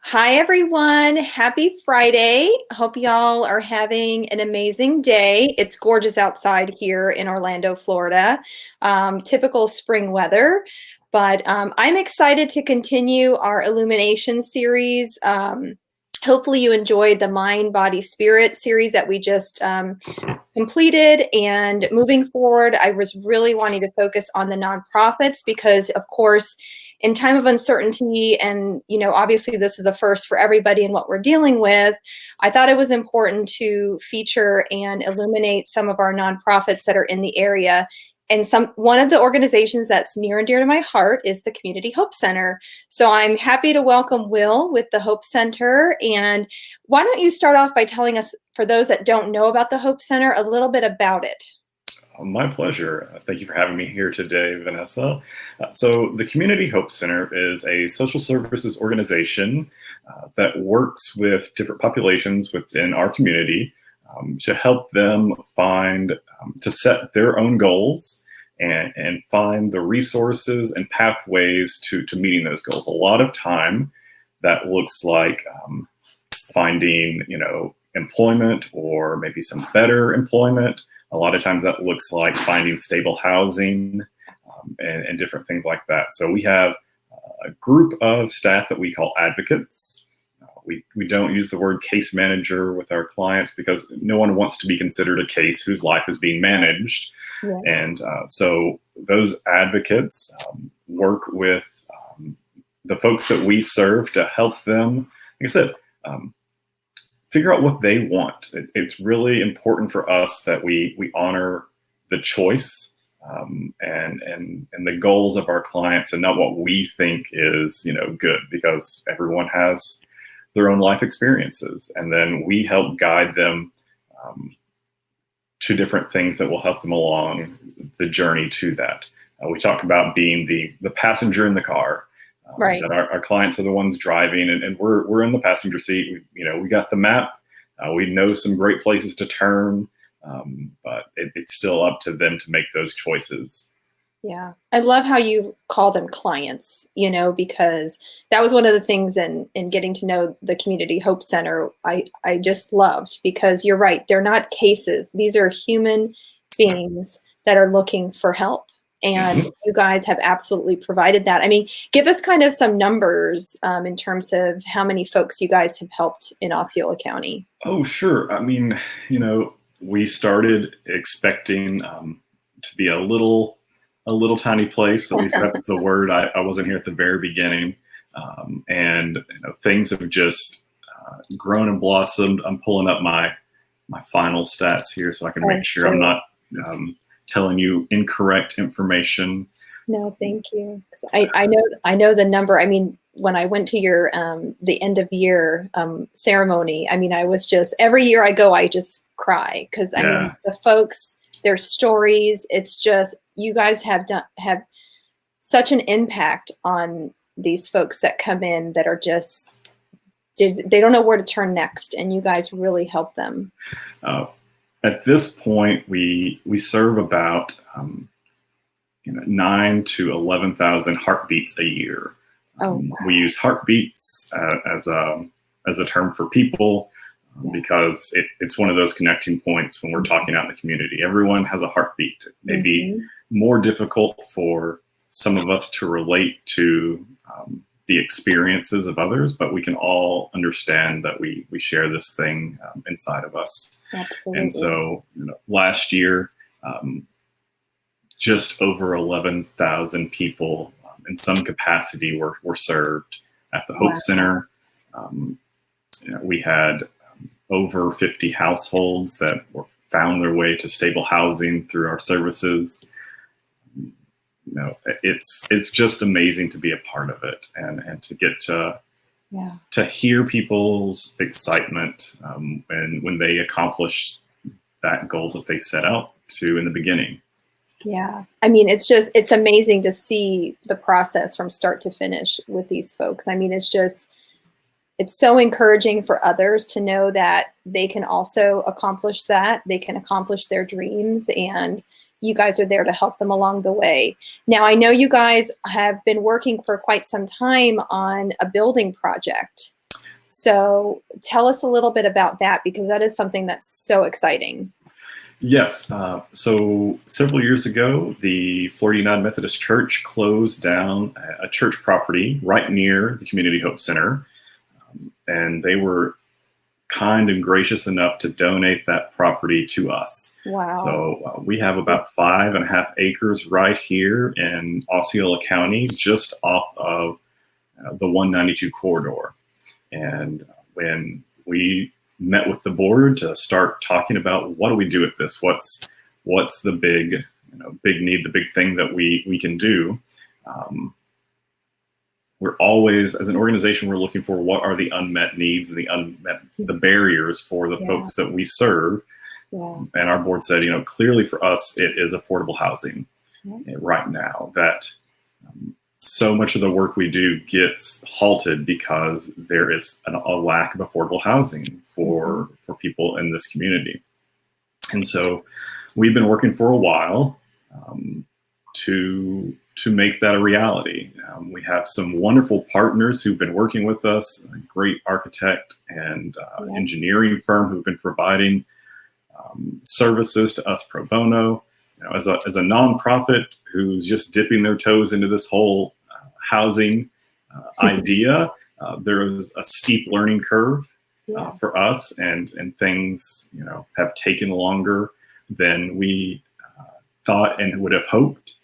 Hi, everyone. Happy Friday. Hope y'all are having an amazing day. It's gorgeous outside here in Orlando, Florida. Typical spring weather, but I'm excited to continue our Illumination series. Hopefully you enjoyed the Mind, Body, Spirit series that we just completed. And moving forward, I was really wanting to focus on the nonprofits because, of course, in time of uncertainty, and obviously this is a first for everybody in what we're dealing with, I thought it was important to feature and illuminate some of our nonprofits that are in the area. And one of the organizations that's near and dear to my heart is the Community Hope Center. So I'm happy to welcome Will with the Hope Center. And why don't you start off by telling us, for those that don't know about the Hope Center, a little bit about it? My pleasure. Thank you for having me here today, Vanessa. So the Community Hope Center is a social services organization that works with different populations within our community to help them to set their own goals and find the resources and pathways to meeting those goals. A lot of time that looks like finding, employment or maybe some better employment. A lot of times that looks like finding stable housing and different things like that. So we have a group of staff that we call advocates. We don't use the word case manager with our clients because no one wants to be considered a case whose life is being managed. Yeah. And so those advocates work with the folks that we serve to help them, like I said, figure out what they want. It's really important for us that we honor the choice and the goals of our clients and not what we think is good, because everyone has their own life experiences, and then we help guide them to different things that will help them along the journey to that. We talk about being the passenger in the car. Right. That our clients are the ones driving, and we're in the passenger seat. We got the map. We know some great places to turn, but it's still up to them to make those choices. Yeah, I love how you call them clients, because that was one of the things in getting to know the Community Hope Center I just loved, because you're right, they're not cases. These are human beings that are looking for help. And you guys have absolutely provided that. I mean, give us kind of some numbers in terms of how many folks you guys have helped in Osceola County. Oh, sure. I mean, we started expecting to be a little tiny place. At least that's the word. I wasn't here at the very beginning. And things have just grown and blossomed. I'm pulling up my final stats here so I can make sure I'm not telling you incorrect information. No, thank you. I know the number. I mean, when I went to your the end of year ceremony, I mean, I was just, every year I go, I just cry, because I mean, the folks, their stories, it's just, you guys have such an impact on these folks that come in that are just, they don't know where to turn next, and you guys really help them. At this point, we serve about 9,000 to 11,000 heartbeats a year. Wow. We use heartbeats as a term for people because it's one of those connecting points when we're talking out in the community. Everyone has a heartbeat. It may be more difficult for some of us to relate to the experiences of others, but we can all understand that we share this thing inside of us. Absolutely. And so last year, just over 11,000 people in some capacity were served at the Hope Center. We had over 50 households that found their way to stable housing through our services. It's just amazing to be a part of it and to get to hear people's excitement and when they accomplish that goal that they set out to in the beginning. Yeah, I mean, it's amazing to see the process from start to finish with these folks. I mean, it's so encouraging for others to know that they can also accomplish that. They can accomplish their dreams, and you guys are there to help them along the way. Now, I know you guys have been working for quite some time on a building project. So tell us a little bit about that, because that is something that's so exciting. Yes. So several years ago, the Florida United Methodist Church closed down a church property right near the Community Hope Center. And they were kind and gracious enough to donate that property to us. Wow. So we have about 5.5 acres right here in Osceola County, just off of the 192 corridor. And when we met with the board to start talking about what do we do with this, what's the big big need, the big thing that we can do. We're always, as an organization, we're looking for what are the unmet needs and the barriers for the folks that we serve. Yeah. And our board said, clearly for us, it is affordable housing right now. That so much of the work we do gets halted because there is a lack of affordable housing for people in this community. And so we've been working for a while to make that a reality. We have some wonderful partners who've been working with us, a great architect and engineering firm who've been providing services to us pro bono. As a nonprofit who's just dipping their toes into this whole housing idea, there is a steep learning curve for us, and things have taken longer than we thought and would have hoped.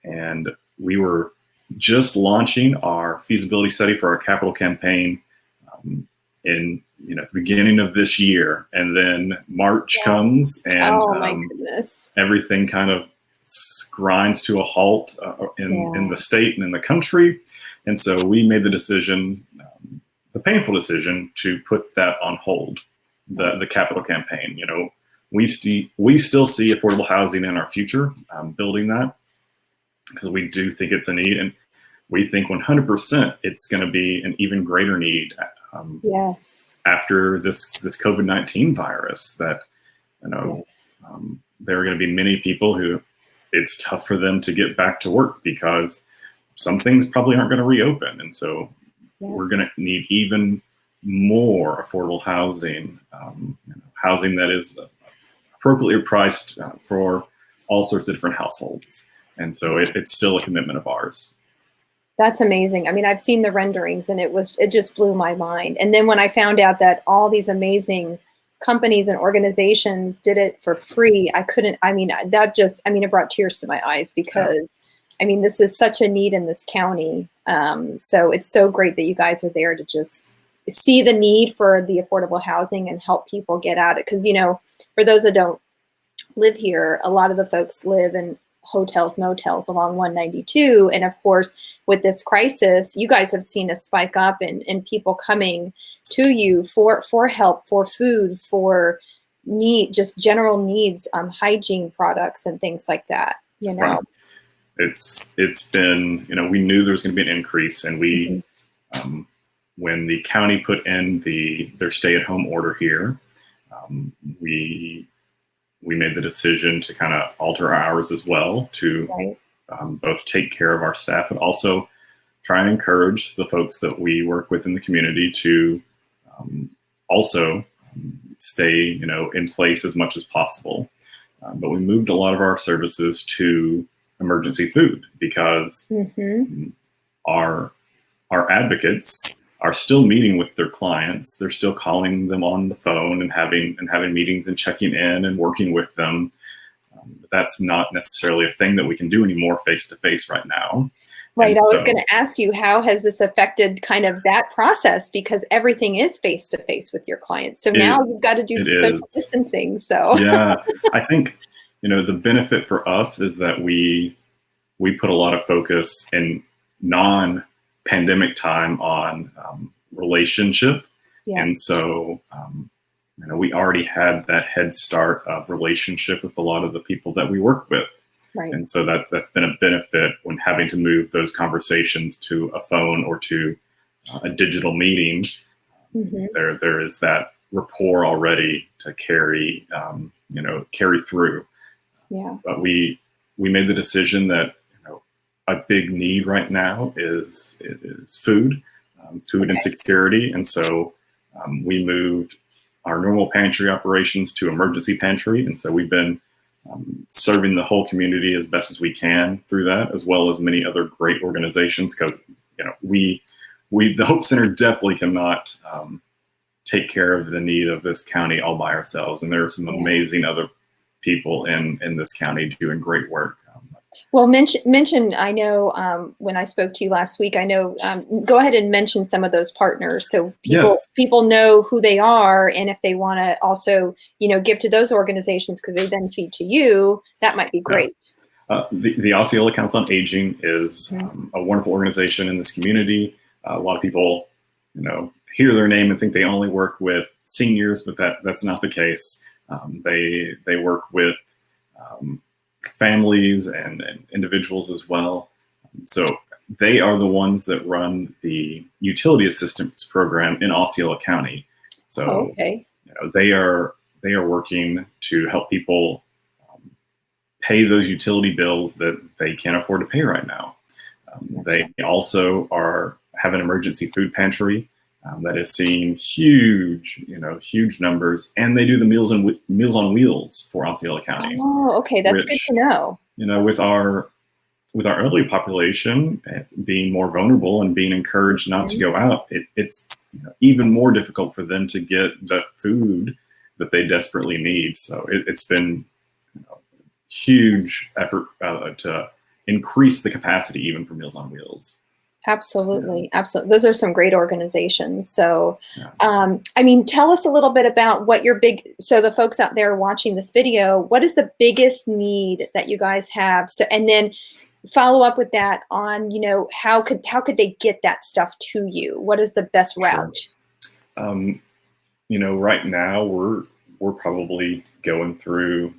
And we were just launching our feasibility study for our capital campaign in the beginning of this year, and then March comes, and oh my goodness, everything kind of grinds to a halt in the state and in the country. And so we made the decision, the painful decision, to put that on hold, the capital campaign. We still see affordable housing in our future, building that, because we do think it's a need, and we think 100% it's going to be an even greater need after this COVID-19 virus. That there are going to be many people who it's tough for them to get back to work because some things probably aren't going to reopen, and so we're going to need even more affordable housing, housing that is appropriately priced for all sorts of different households. And so it's still a commitment of ours. That's amazing. I mean, I've seen the renderings, and it just blew my mind. And then when I found out that all these amazing companies and organizations did it for free, it brought tears to my eyes, because this is such a need in this county. So it's so great that you guys are there to just see the need for the affordable housing and help people get at it. Because, for those that don't live here, a lot of the folks live in hotels, motels along 192. And of course, with this crisis, you guys have seen a spike up in people coming to you for help, for food, for just general needs, hygiene products and things like that, Right. It's been, we knew there was going to be an increase, and we, when the county put in their stay-at-home order here, we made the decision to kind of alter our hours as well to both take care of our staff, but also try and encourage the folks that we work with in the community to also stay, in place as much as possible. But we moved a lot of our services to emergency food, because our advocates are still meeting with their clients. They're still calling them on the phone and having meetings and checking in and working with them. But that's not necessarily a thing that we can do anymore face to face right now. Right. I was going to ask you, how has this affected kind of that process? Because everything is face to face with your clients. So now you've got to do social distancing. So yeah, I think, the benefit for us is that we put a lot of focus in non-pandemic time on relationship. And so, we already had that head start of relationship with a lot of the people that we work with. Right. And so that's been a benefit when having to move those conversations to a phone or to a digital meeting. There is that rapport already to carry through. Yeah. But we made the decision that a big need right now is food. food Okay. insecurity. And so we moved our normal pantry operations to emergency pantry. And so we've been serving the whole community as best as we can through that, as well as many other great organizations. Because the Hope Center definitely cannot take care of the need of this county all by ourselves. And there are some amazing other people in this county doing great work. Well, mention. I know when I spoke to you last week, I know. Go ahead and mention some of those partners, so people know who they are, and if they want to also, give to those organizations because they then feed to you, that might be great. The Osceola Council on Aging is a wonderful organization in this community. A lot of people, hear their name and think they only work with seniors, but that's not the case. They work with families and individuals as well. So they are the ones that run the utility assistance program in Osceola County. So they are working to help people pay those utility bills that they can't afford to pay right now. They also have an emergency food pantry that is seeing huge numbers, and they do the Meals on Wheels for Osceola County. Oh, okay, that's good to know. With our elderly population being more vulnerable and being encouraged not to go out, it's even more difficult for them to get the food that they desperately need. So it's been huge effort to increase the capacity even for Meals on Wheels. Absolutely. Absolutely. Those are some great organizations. So, tell us a little bit about what your so the folks out there watching this video, what is the biggest need that you guys have? So, and then follow up with that on, how could they get that stuff to you? What is the best route? Sure. Right now we're probably going through,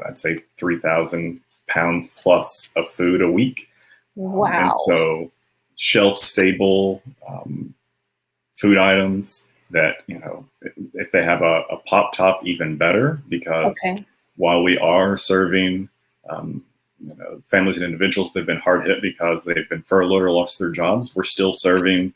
I'd say 3,000 pounds plus of food a week. Wow. And so shelf-stable food items that, if they have a pop top, even better, because while we are serving, families and individuals that have been hard hit because they've been furloughed or lost their jobs, we're still serving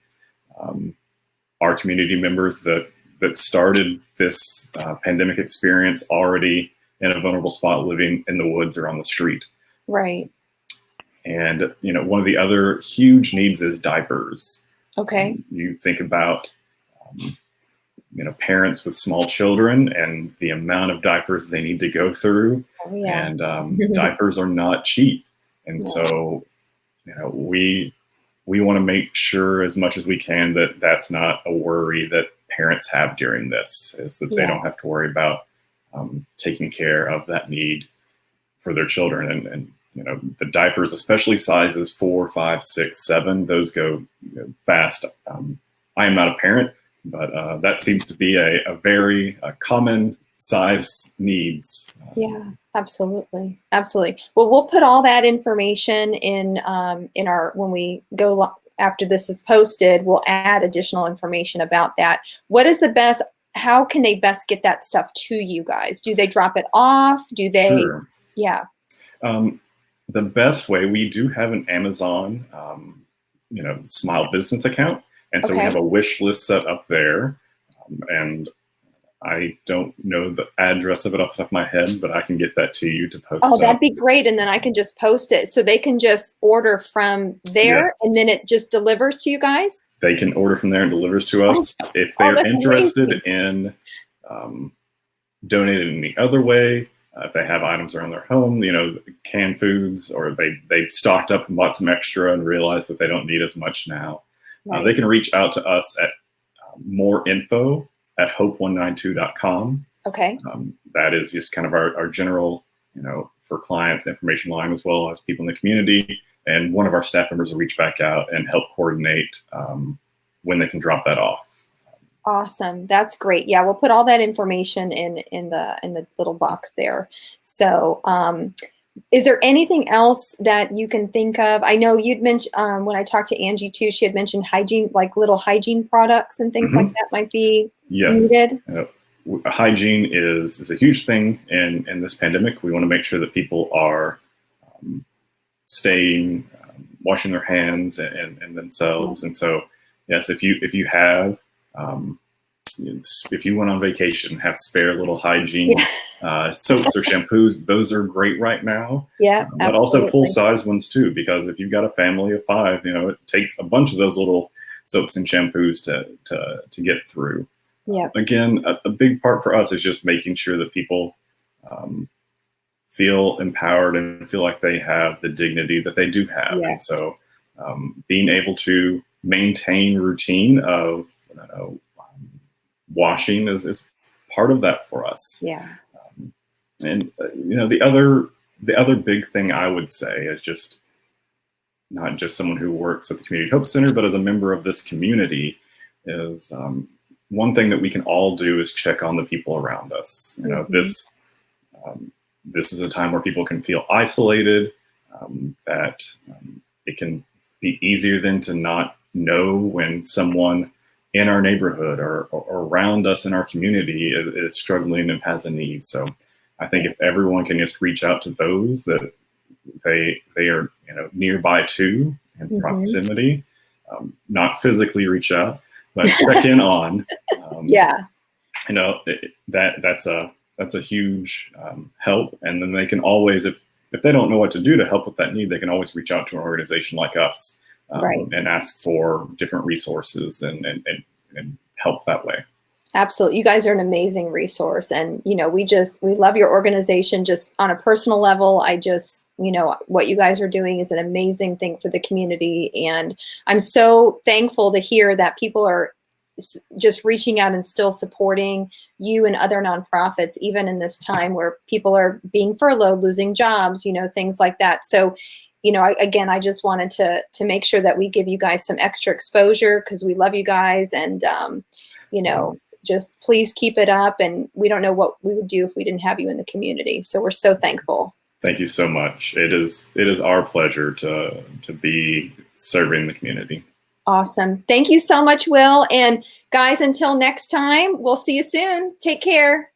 our community members that started this pandemic experience already in a vulnerable spot, living in the woods or on the street. Right. And, one of the other huge needs is diapers. Okay. You think about, parents with small children and the amount of diapers they need to go through. Oh, yeah. And diapers are not cheap. And so, we want to make sure as much as we can that that's not a worry that parents have during this, is that they don't have to worry about taking care of that need for their children. And the diapers, especially sizes 4, 5, 6, 7, those go fast. I am not a parent, but that seems to be a very common size needs. Yeah, absolutely. Absolutely. Well, we'll put all that information in our, when we go after this is posted, we'll add additional information about that. What is the best, how can they best get that stuff to you guys? Do they drop it off? Do they? Sure. Yeah. The best way, we do have an Amazon, Smile business account. And so we have a wish list set up there. And I don't know the address of it off the top of my head, but I can get that to you to post. Oh, that'd be great. And then I can just post it. So they can just order from there and then it just delivers to you guys? They can order from there and delivers to us. If they're interested in donating in any other way, if they have items around their home, canned foods, or they stocked up and bought some extra and realized that they don't need as much now, they can reach out to us at more info at hope192.com. Okay. That is just kind of our general, for clients information line, as well as people in the community. And one of our staff members will reach back out and help coordinate when they can drop that off. Awesome. That's great. Yeah, we'll put all that information in the little box there. So is there anything else that you can think of? I know you'd mentioned when I talked to Angie too, she had mentioned hygiene, like little hygiene products and things like that might be needed. Hygiene is a huge thing in this pandemic. We want to make sure that people are staying, washing their hands and themselves. And so yes, if you have, um, if you went on vacation, have spare little hygiene Yeah. soaps or shampoos, those are great right now. Yeah, But also full absolutely. size ones too, because if you've got a family of five, it takes a bunch of those little soaps and shampoos to get through. Yeah. Again, a big part for us is just making sure that people um, feel empowered and feel like they have the dignity that they do have. And Yeah. so being able to maintain routine of washing is part of that for us. Yeah. And the other big thing I would say is just not just someone who works at the Community Hope Center, but as a member of this community, is one thing that we can all do is check on the people around us. Mhm. This is a time where people can feel isolated. That it can be easier than to not know when someone in our neighborhood or around us in our community is struggling and has a need. So I think if everyone can just reach out to those that they are nearby to in Mhm. proximity, not physically reach out, but check in on. Um, Yeah. that's a huge help. And then they can always, if they don't know what to do to help with that need, they can always reach out to an organization like us Right. and ask for different resources and help that way. Absolutely. You guys are an amazing resource. And, we love your organization just on a personal level. What you guys are doing is an amazing thing for the community. And I'm so thankful to hear that people are just reaching out and still supporting you and other nonprofits, even in this time where people are being furloughed, losing jobs, things like that. So, again, I just wanted to make sure that we give you guys some extra exposure because we love you guys. And, you know, just please keep it up. And we don't know what we would do if we didn't have you in the community. So we're so thankful. Thank you so much. It is our pleasure to be serving the community. Awesome. Thank you so much, Will. And guys, until next time, we'll see you soon. Take care.